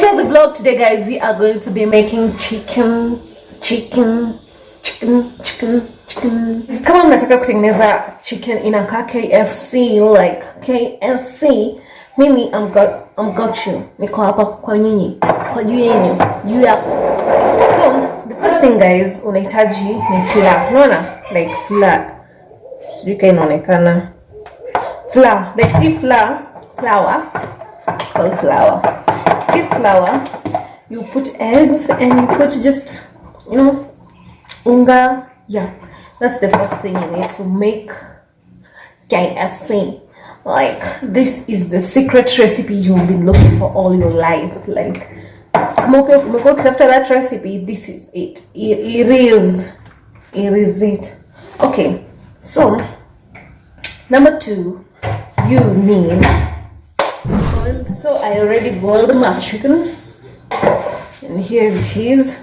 So the vlog today, guys, we are going to be making chicken. Kama mnataka kutengeneza chicken inakaa KFC, like KFC, mimi I'm got you. Niko hapa kwa nyinyi, kwa juu yenu, juu yako. So the first thing, guys, unahitaji ni flour. Unaona? Like flour. Sijui kama inaonekana. Flour. Like this flour. It's called flour. This flour, you put eggs and you put just, you know, unga. Yeah, that's the first thing you need to make KFC. Like, this is the secret recipe you've been looking for all your life. Like, after that recipe, this is it. It is it. Okay, so number 2, you need oil. So I already boiled my chicken, and here it is.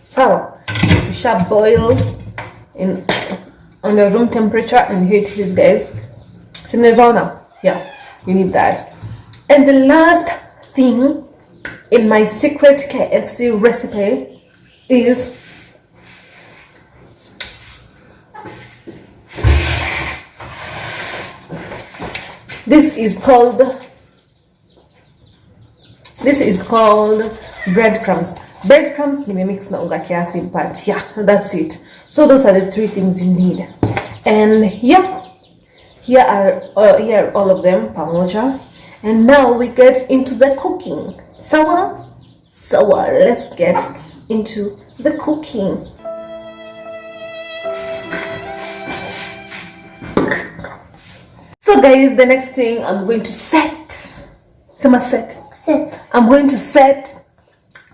So you should boil on the room temperature, and here it is, guys. Yeah, you need that. And the last thing in my secret KFC recipe is this is called breadcrumbs. Breadcrumbs nimemix na unga kiasi, but yeah, that's it. So those are the 3 things you need. And yeah, here are all of them pamoja. And now we get into the cooking. So let's get into the cooking. So guys, the next thing I'm going to set. I'm going to set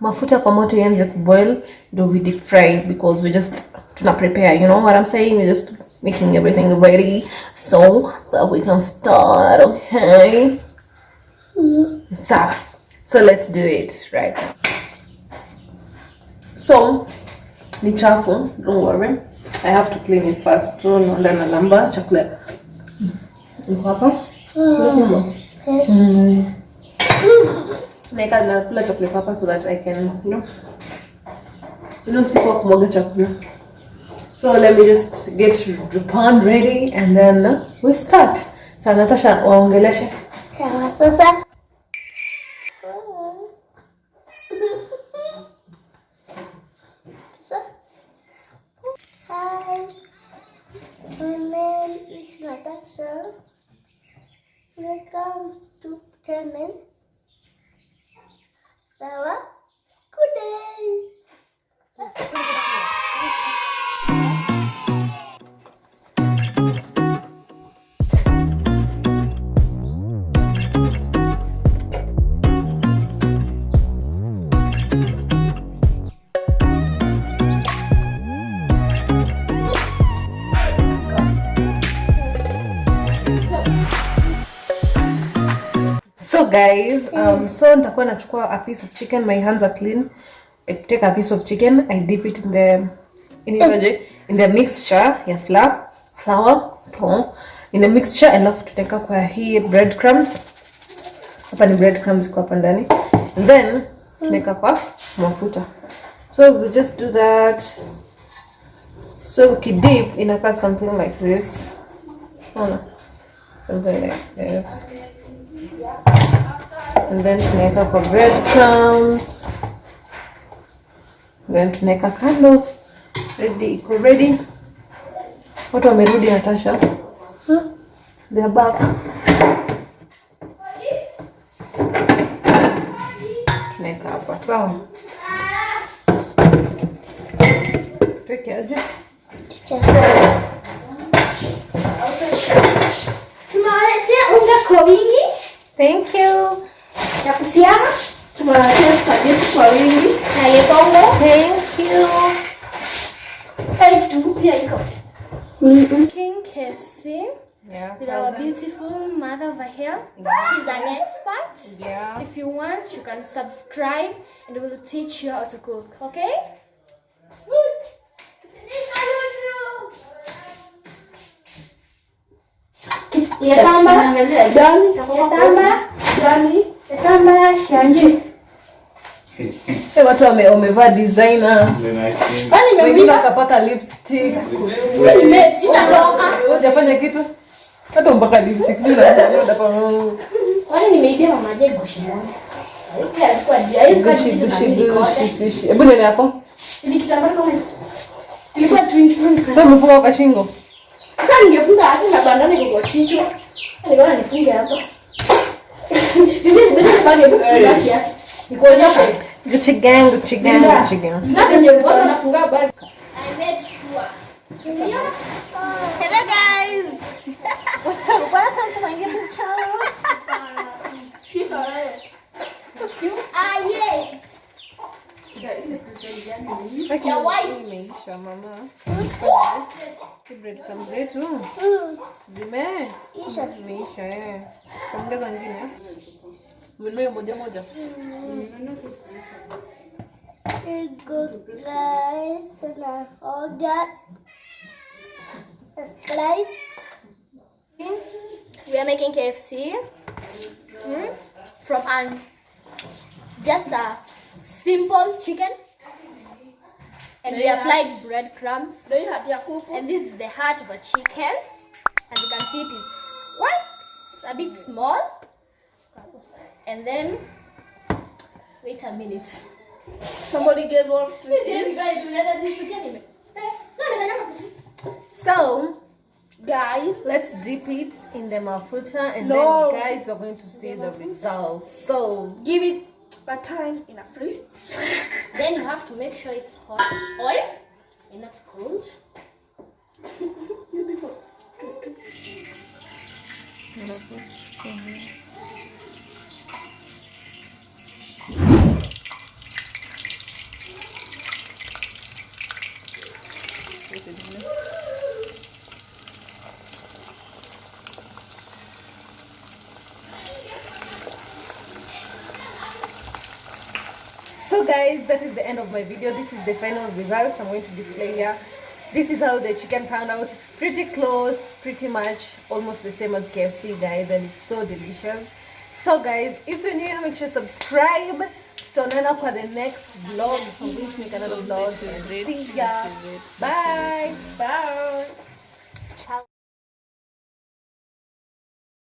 mafuta kwa moto ianze kuboil, do we deep fry, because we just tuna prepare, you know what I'm saying? We're just making everything ready so that we can start. Okay. So let's do it right now. So ni chafu, don't worry, I have to clean it first. So naenda na lamba chakula hapa neka na kula chakula hapa so that I can, you know sipo kumwaga chakula. So let me just get the pan ready and then we start. So Natasha, waongeleshe. Sawa sasa. Hi, my name is Natasha. Welcome to channel. Sawa, good day. So guys, so nitakuwa nachukua a piece of chicken. My hands are clean. I take a piece of chicken, I dip it in the mixture ya flour in the mixture, alafu tutaweka kwa hii breadcrumbs. Hapa ni breadcrumbs kwa hapa ndani, and then tunaweka kwa mafuta. So we just do that. So ukidip inakaa something like this. Something like this. And then tunaweka kwa breadcrumbs. Then tunaweka kando. Iko ready. Watu wamerudi, Natasha. They are back. Tunaweka hapa. Sawa. Peke aje. Tumaletea unga kwa wingi. Thank you. Ya kusiana. Tumaletea spaghetti kwa wingi. Na yekongo. Thank you. Tu pia iko. Cooking KFC. Yeah. With our beautiful mother over here. She's an expert. Yeah. If you want, you can subscribe and we'll teach you how to cook. Okay? Yatamba, Johnny, Yatamba, Johnny, Yatamba, Shanji. Watu wamevaa designer. Wengine wakapaka lipstick. Hujafanya kitu? Hata mpaka lipstick sio ndio Kwani nimeibia mama Jego shimoni. Hebu nene yako. Ni kitambaa kama ilikuwa twin. Sasa umefunga kwa shingo. Sasa ningefunga hata na bandana kwa kichwa. Niliona nifunge hapa. Bibi bage bagi kiasi. Nikuonyeshe. Gucci gang. Sasa kwenye mkono nafunga bag. I made sure. Hello guys. Welcome to my YouTube channel. Shika wewe. Yeah. Ya white. Imeisha mama. Bread crumbs zetu. Zimeisha Songeza nyingine. Mwenye moja. Good guys, and I forgot. Subscribe. We are making KFC from just a simple chicken, and we applied breadcrumbs. And this is the heart of a chicken. As you can see, it's quite a bit small. And then, wait a minute. Somebody guys want to So, guys, let's dip it in the mafuta and then guys, we're going to see the results. So, give it a time in a fridge. Then you have to make sure it's hot oil and not cold. So guys, that is the end of my video. This is the final results I'm going to display here. This is how the chicken turned out. It's pretty close, pretty much almost the same as KFC guys, and it's so delicious. So guys, if you're new, make sure to subscribe. Tutaonana kwa the next vlog. I'm going to make another vlog. See ya. Bye.